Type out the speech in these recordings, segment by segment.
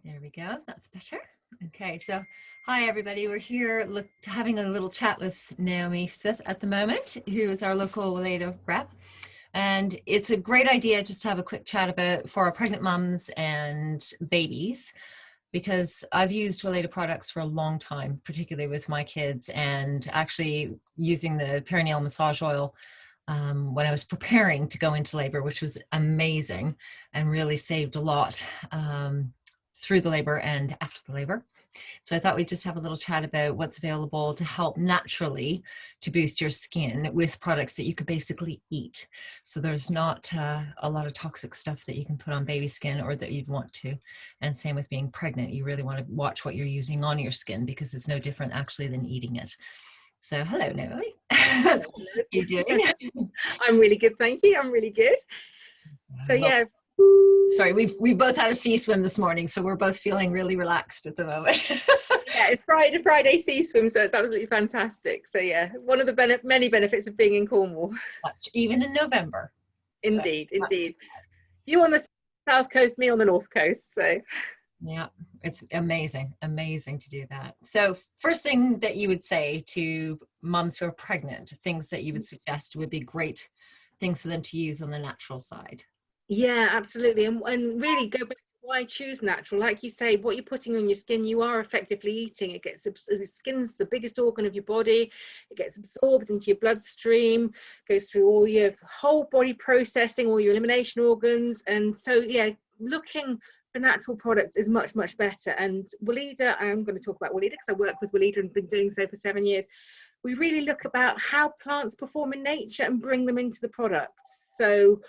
There we go. That's better. Okay, so hi everybody. We're here having a little chat with Naomi Smith at the moment, who is our local Weleda rep. And it's a great idea just to have a quick chat about for our pregnant mums and babies, because I've used Weleda products for a long time, particularly with my kids, and actually using the Perennial Massage oil when I was preparing to go into labor, which was amazing and really saved a lot through the labor and after the labor. So I thought we'd just have a little chat about what's available to help naturally to boost your skin with products that you could basically eat. So there's not a lot of toxic stuff that you can put on baby skin or that you'd want to. And same with being pregnant. You really want to watch what you're using on your skin because it's no different actually than eating it. So hello, Naomi. How are you doing? I'm really good, thank you. I'm really good. So yeah. Sorry, we've both had a sea swim this morning, so we're both feeling really relaxed at the moment. Yeah, it's Friday sea swim, so it's absolutely fantastic. So yeah, one of the many benefits of being in Cornwall. That's even in November. Indeed, so, indeed. You on the south coast, me on the north coast. So yeah, it's amazing to do that. So first thing that you would say to mums who are pregnant, things that you would suggest would be great things for them to use on the natural side. Yeah, absolutely. And really go back to why choose natural. Like you say, what you're putting on your skin, you are effectively eating. It gets, the skin's the biggest organ of your body. It gets absorbed into your bloodstream, goes through all your whole body processing, all your elimination organs. And so, yeah, looking for natural products is much, much better. And Weleda, I'm going to talk about Weleda because I work with Weleda and been doing so for 7 years. We really look about how plants perform in nature and bring them into the products. So,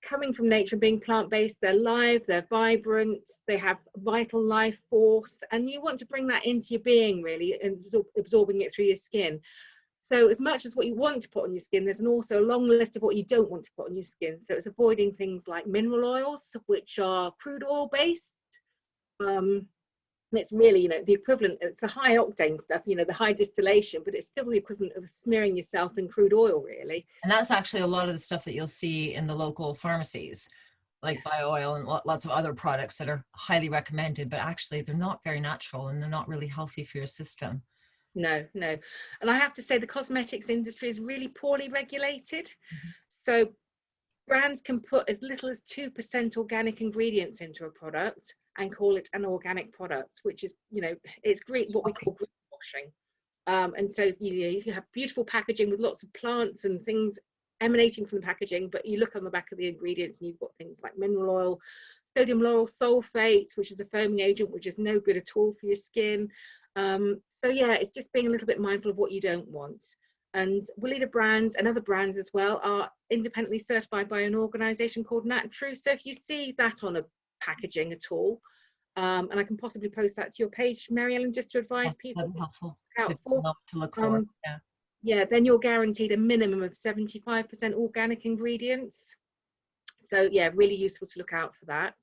coming from nature and being plant-based, they're live, they're vibrant, they have vital life force, and you want to bring that into your being really and absorbing it through your skin. So as much as what you want to put on your skin, there's also a long list of what you don't want to put on your skin. So it's avoiding things like mineral oils, which are crude oil based. It's really, the equivalent, it's the high octane stuff, the high distillation, but it's still the equivalent of smearing yourself in crude oil, really. And that's actually a lot of the stuff that you'll see in the local pharmacies, like BioOil and lots of other products that are highly recommended, but actually they're not very natural and they're not really healthy for your system. No. And I have to say the cosmetics industry is really poorly regulated. So brands can put as little as 2% organic ingredients into a product and call it an organic product, which is, it's great, what we call greenwashing. And so you have beautiful packaging with lots of plants and things emanating from the packaging, but you look on the back of the ingredients and you've got things like mineral oil, sodium lauryl sulfate, which is a foaming agent, which is no good at all for your skin. So yeah, it's just being a little bit mindful of what you don't want. And Weleda brands and other brands as well are independently certified by an organisation called Natru. So if you see that on a packaging at all, and I can possibly post that to your page, Maryellen, just to advise people. That'd be helpful To look for. Yeah, then you're guaranteed a minimum of 75% organic ingredients. So yeah, really useful to look out for that.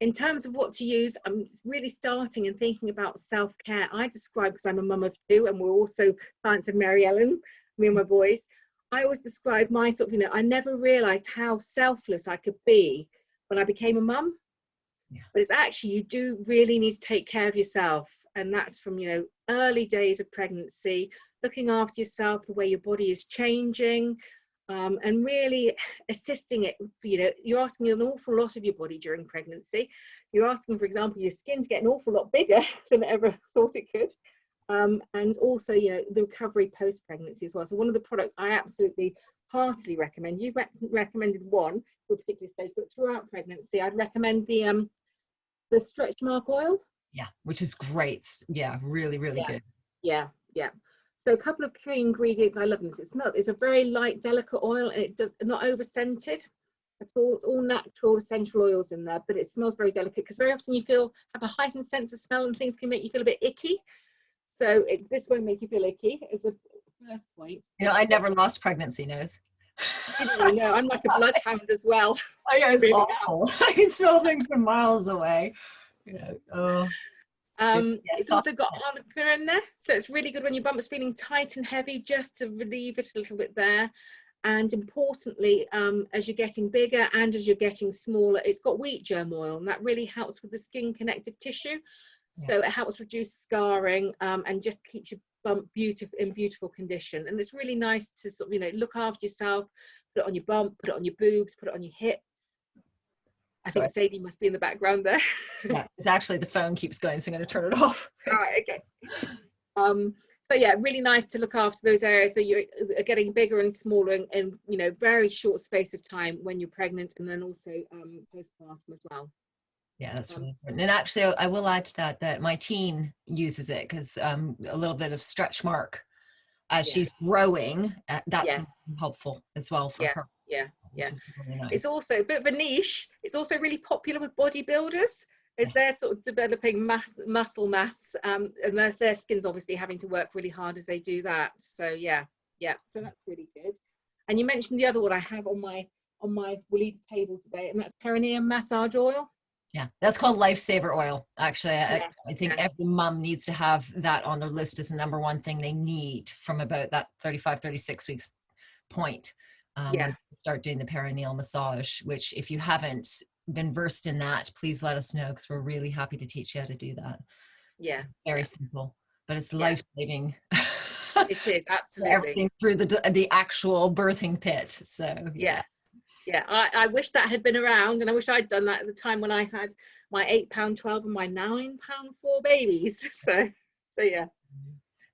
In terms of what to use, I'm really starting and thinking about self-care. I describe, because I'm a mum of 2 and we're also clients of Maryellen, me and my boys, I always describe my sort of, I never realised how selfless I could be when I became a mum. Yeah. But it's actually, you do really need to take care of yourself. And that's from, early days of pregnancy, looking after yourself, the way your body is changing, and really assisting it. You're asking an awful lot of your body during pregnancy. You're asking, for example, your skin to get an awful lot bigger than it ever thought it could. And also, the recovery post-pregnancy as well. So one of the products I absolutely heartily recommend, you've recommended one for a particular stage, but throughout pregnancy, I'd recommend the stretch mark oil. Yeah, which is great. Yeah, really good. Yeah. So a couple of key ingredients I love in this. It's a very light, delicate oil, and it does not over scented at all. It's all natural essential oils in there, but it smells very delicate because very often you have a heightened sense of smell and things can make you feel a bit icky. So this won't make you feel icky as a first point. I never lost pregnancy nose. No, I'm like a bloodhound as well. I know, it's awful. I can smell things from miles away. It's also got arnica in there, so it's really good when your bum is feeling tight and heavy, just to relieve it a little bit there. And importantly, as you're getting bigger and as you're getting smaller, it's got wheat germ oil, and that really helps with the skin connective tissue. Yeah. So it helps reduce scarring, and just keeps your bump in beautiful condition. And it's really nice to sort of, you know, look after yourself, put it on your bump, put it on your boobs, put it on your hips. I think Sadie must be in the background there. Yeah, it's actually the phone keeps going, so I'm going to turn it off. All right, okay. So yeah, really nice to look after those areas. So you're getting bigger and smaller in, you know, very short space of time when you're pregnant, and then also postpartum as well. Yeah, that's really important. And actually, I will add to that my teen uses it because a little bit of stretch mark as she's growing, that's helpful as well for her. Yeah, which is really nice. It's also a bit of a niche. It's also really popular with bodybuilders, as they're sort of developing muscle mass, and their skin's obviously having to work really hard as they do that. So yeah, so that's really good. And you mentioned the other one I have on my Weleda table today, and that's Perennial Massage oil. Yeah, that's called Lifesaver oil. Actually, I think every mom needs to have that on their list as the #1 thing they need from about that 35, 36 weeks point. When you start doing the perineal massage, which if you haven't been versed in that, please let us know, because we're really happy to teach you how to do that. Yeah. So very simple, but it's life-saving. It is, absolutely. Everything through the actual birthing pit. So yes. Yeah, I wish that had been around, and I wish I'd done that at the time when I had my £8.12 and my £9.4 babies. So yeah.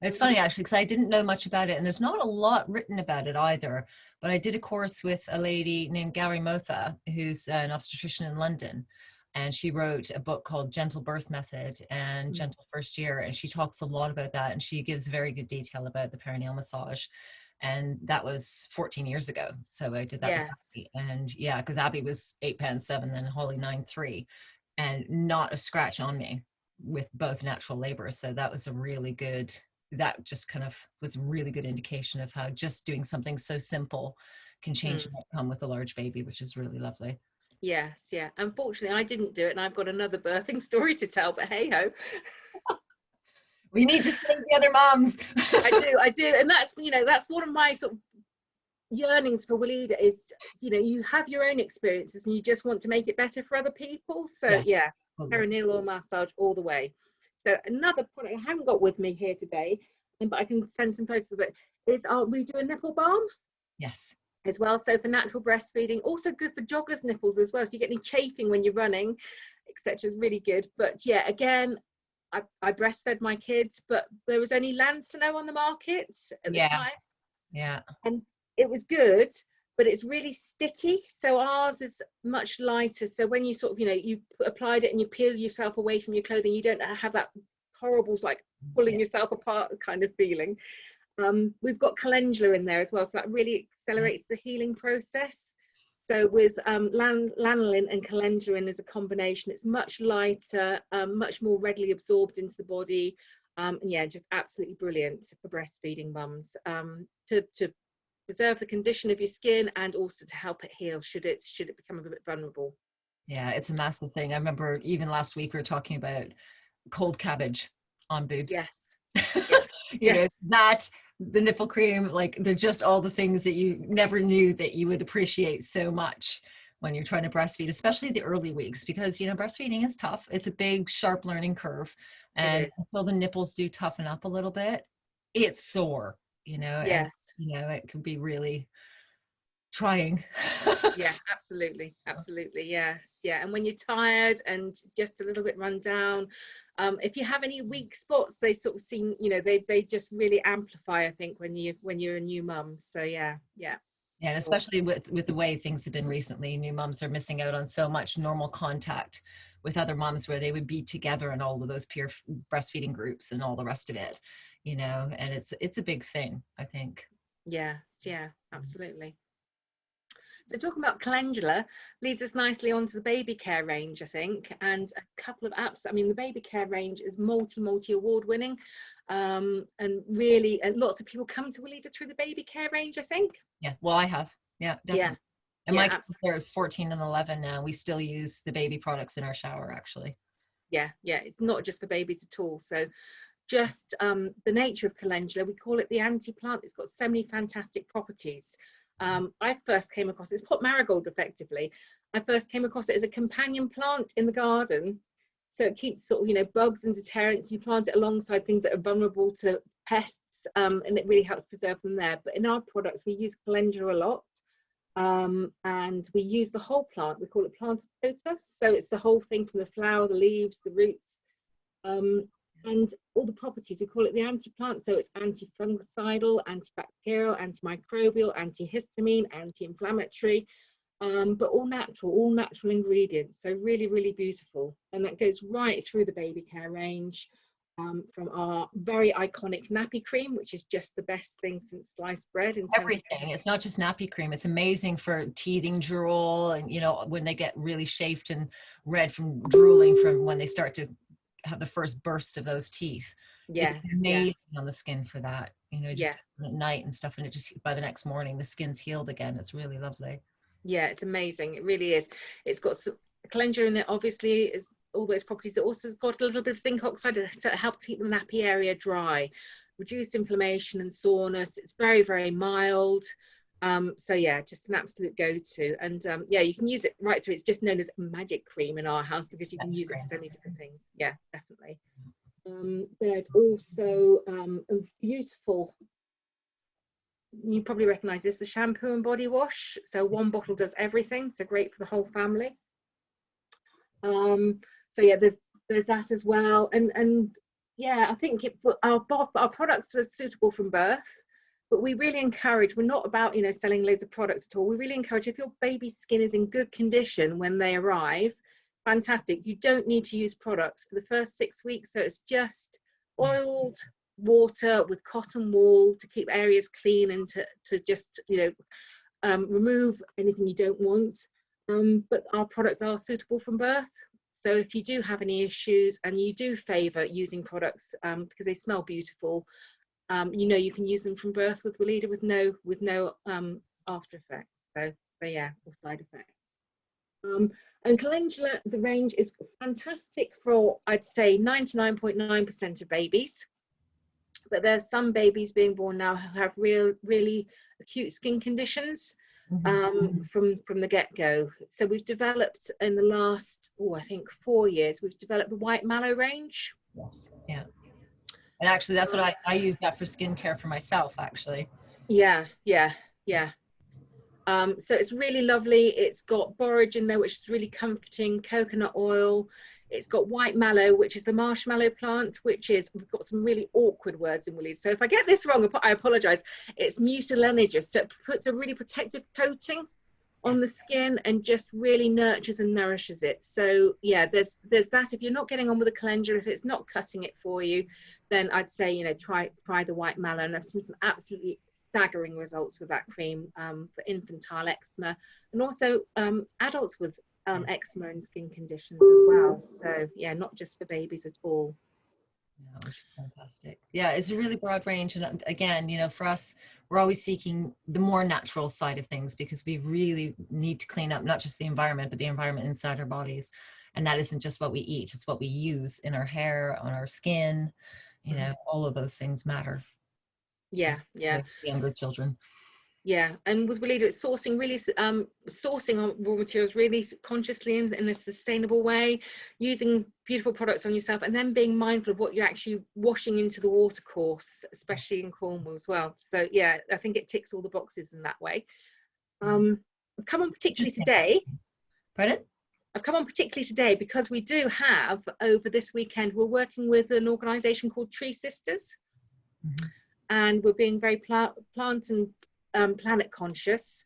It's funny actually, because I didn't know much about it, and there's not a lot written about it either. But I did a course with a lady named Gary Motha, who's an obstetrician in London, and she wrote a book called Gentle Birth Method and Gentle First Year, and she talks a lot about that, and she gives very good detail about the perineal massage. And that was 14 years ago. So I did that with Abby. And yeah, because Abby was £8.7, then Holly 9.3, and not a scratch on me with both natural labor. So that was a really good, that just kind of was a really good indication of how just doing something so simple can change the outcome with a large baby, which is really lovely. Yes, yeah. Unfortunately, I didn't do it, and I've got another birthing story to tell, but hey ho. We need to save the other moms. I do. And that's, you know, that's one of my sort of yearnings for Weleda is, you know, you have your own experiences and you just want to make it better for other people. So yeah, perineal massage all the way. So another product I haven't got with me here today, but I can send some photos of it, is we do a nipple balm. Yes. As well. So for natural breastfeeding, also good for joggers' nipples as well. If you get any chafing when you're running, etc., is really good. But yeah, again, I breastfed my kids, but there was only Lansano on the market at the time. Yeah. And it was good, but it's really sticky. So ours is much lighter. So when you sort of, you know, you applied it and you peel yourself away from your clothing, you don't have that horrible, like pulling yourself apart kind of feeling. We've got calendula in there as well, so that really accelerates the healing process. So with lanolin and calendula as a combination, it's much lighter, much more readily absorbed into the body, and yeah, just absolutely brilliant for breastfeeding mums, to preserve the condition of your skin and also to help it heal should it become a bit vulnerable. Yeah, it's a massive thing. I remember even last week we were talking about cold cabbage on boobs. Yes. You know, that, the nipple cream, like they're just all the things that you never knew that you would appreciate so much when you're trying to breastfeed, especially the early weeks, because, you know, breastfeeding is tough. It's a big, sharp learning curve. And until the nipples do toughen up a little bit, it's sore, you know, and, you know, it can be really trying. Yeah, absolutely. Yes. Yeah. And when you're tired and just a little bit run down, if you have any weak spots, they sort of seem, you know, they just really amplify, I think, when you're a new mum. So yeah. And especially with the way things have been recently, new moms are missing out on so much normal contact with other moms where they would be together in all of those peer breastfeeding groups and all the rest of it, you know, and it's a big thing, I think. Yeah, absolutely. So talking about calendula leads us nicely onto the baby care range, I think, and a couple of apps. I mean, the baby care range is multi award winning, and really, and lots of people come to Weleda through the baby care range, I think. Yeah, well, I have. Yeah, definitely. And my kids are 14 and 11 now. We still use the baby products in our shower, actually. Yeah, it's not just for babies at all. So just the nature of calendula, we call it the anti-plant. It's got so many fantastic properties. I first came across it's pot marigold effectively. I first came across it as a companion plant in the garden. So it keeps sort of, you know, bugs and deterrents. You plant it alongside things that are vulnerable to pests, and it really helps preserve them there. But in our products, we use calendula a lot, and we use the whole plant. We call it plantar tota. So it's the whole thing from the flower, the leaves, the roots, and all the properties. We call it the anti-plant. So it's anti-fungicidal, antibacterial, antimicrobial, antihistamine, anti-inflammatory. But all natural ingredients. So really, really beautiful. And that goes right through the baby care range, from our very iconic nappy cream, which is just the best thing since sliced bread. In terms Everything. It's not just nappy cream. It's amazing for teething drool, and you know, when they get really chafed and red from drooling, from when they start to have the first burst of those teeth. yeah, It's amazing on the skin for that. You know, just yeah, at night and stuff, and it just by the next morning the skin's healed again. It's really lovely. yeah, it's amazing. It really is. It's got some calendula in it, obviously, is all those properties. It also has got a little bit of zinc oxide to help keep the nappy area dry, reduce inflammation and soreness. It's very, very mild. So yeah, just an absolute go-to. And yeah, you can use it right through. It's just known as magic cream in our house because you can use it for so many different things. Yeah, definitely. There's also a beautiful, you probably recognize this, the shampoo and body wash. So one bottle does everything, so great for the whole family. So yeah, there's that as well. And yeah, I think our products are suitable from birth, but we really encourage, we're not about, you know, selling loads of products at all. We really encourage, if your baby's skin is in good condition when they arrive, fantastic. You don't need to use products for the first 6 weeks. So it's just oiled water with cotton wool to keep areas clean and to just, you know, remove anything you don't want. But our products are suitable from birth. So if you do have any issues and you do favour using products because they smell beautiful, you know, you can use them from birth with Weleda with no after effects. So yeah, or side effects. And calendula, the range is fantastic for, I'd say, 99.9% of babies. But there's some babies being born now who have really acute skin conditions from the get-go. So we've developed in the last, I think 4 years, we've developed the white mallow range. Yes. Yeah. And actually, that's what I use that for skincare for myself, actually. Yeah. So it's really lovely. It's got borage in there, which is really comforting, coconut oil. It's got white mallow, which is the marshmallow plant, which is, we've got some really awkward words in Weleda. So if I get this wrong, I apologize. It's mucilaginous. So it puts a really protective coating on the skin and just really nurtures and nourishes it. So yeah, there's that. If you're not getting on with the calendula, if it's not cutting it for you, then I'd say, you know, try the white mallow. And I've seen some absolutely staggering results with that cream for infantile eczema, and also adults with eczema and skin conditions as well. So yeah, not just for babies at all. Yeah, which is fantastic. Yeah, it's a really broad range. And again, you know, for us, we're always seeking the more natural side of things because we really need to clean up not just the environment, but the environment inside our bodies. And that isn't just what we eat, it's what we use in our hair, on our skin, you know, all of those things matter. Yeah, so, yeah. Younger children. Yeah, and with Weleda, it's sourcing really sourcing on raw materials really consciously in a sustainable way, using beautiful products on yourself, and then being mindful of what you're actually washing into the watercourse, especially in Cornwall as well. So yeah, I think it ticks all the boxes in that way. I've come on particularly today. Pardon? I've come on particularly today because we do have, over this weekend, we're working with an organisation called Tree Sisters, and we're being very plant and planet conscious.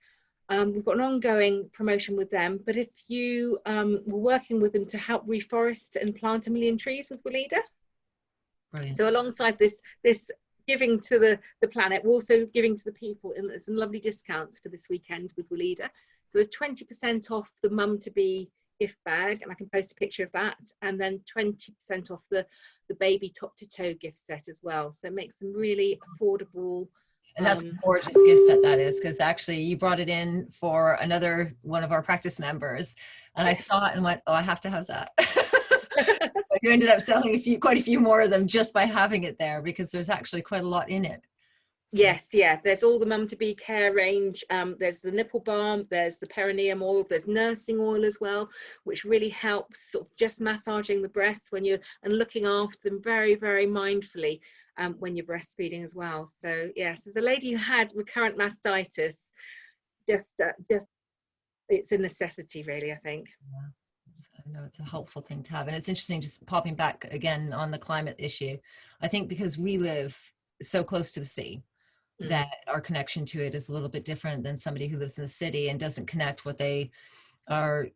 We've got an ongoing promotion with them, but if you we're working with them to help reforest and plant 1 million trees with Weleda. Brilliant. So alongside this giving to the planet, we're also giving to the people, and there's some lovely discounts for this weekend with Weleda. So there's 20% off the mum to be gift bag, and I can post a picture of that, and then 20% off the baby top to toe gift set as well. So it makes them really affordable. And that's a gorgeous gift set that is, because actually you brought it in for another one of our practice members, and yes. I saw it and went, oh, I have to have that. You ended up selling quite a few more of them just by having it there, because there's actually quite a lot in it. Yes, yeah, there's all the mum to be care range. There's the nipple balm, there's the perineum oil, there's nursing oil as well, which really helps sort of just massaging the breasts when you're and looking after them very, very mindfully when you're breastfeeding as well. So yes, as a lady who had recurrent mastitis, just it's a necessity really, I think. Yeah. I know it's a helpful thing to have. And it's interesting, just popping back again on the climate issue. I think because we live so close to the sea, that our connection to it is a little bit different than somebody who lives in the city and doesn't connect what they are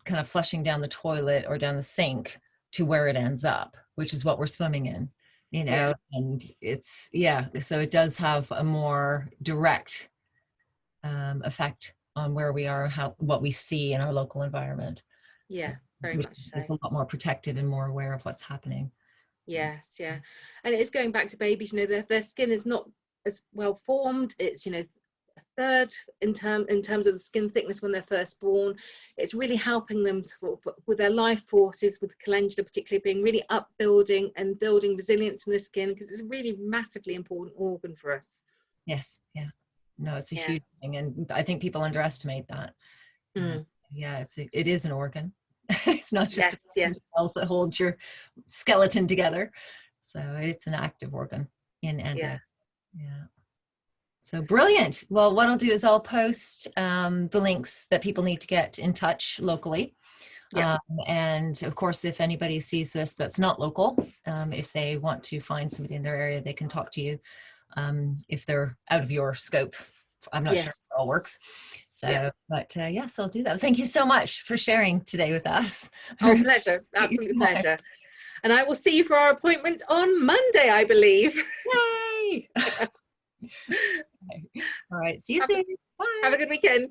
kind of flushing down the toilet or down the sink to where it ends up, which is what we're swimming in, you know. Yeah. And it's, yeah, so it does have a more direct effect on where we are, what we see in our local environment. Yeah, So, very which much is so. a lot more protective and more aware of what's happening. Yes, yeah. And it's going back to babies, you know, their skin is not as well formed. It's, you know, a third in terms of the skin thickness when they're first born. It's really helping them with their life forces, with calendula particularly being really upbuilding and building resilience in the skin, because it's a really massively important organ for us. Yes, yeah. No, it's a Yeah. huge thing, and I think people underestimate that. Yeah, it is an organ. It's not just Yes, yeah. cells that hold your skeleton together. So it's an active organ in and Yeah. out. Yeah. So brilliant. Well, what I'll do is I'll post the links that people need to get in touch locally. Yeah. And of course, if anybody sees this that's not local, if they want to find somebody in their area, they can talk to you if they're out of your scope. I'm not sure Yes. if it all works. So, Yeah. but yes, I'll do that. Thank you so much for sharing today with us. Oh, pleasure. Absolute pleasure. And I will see you for our appointment on Monday, I believe. Yay! Okay. All right. See you soon. Bye. Have a good weekend.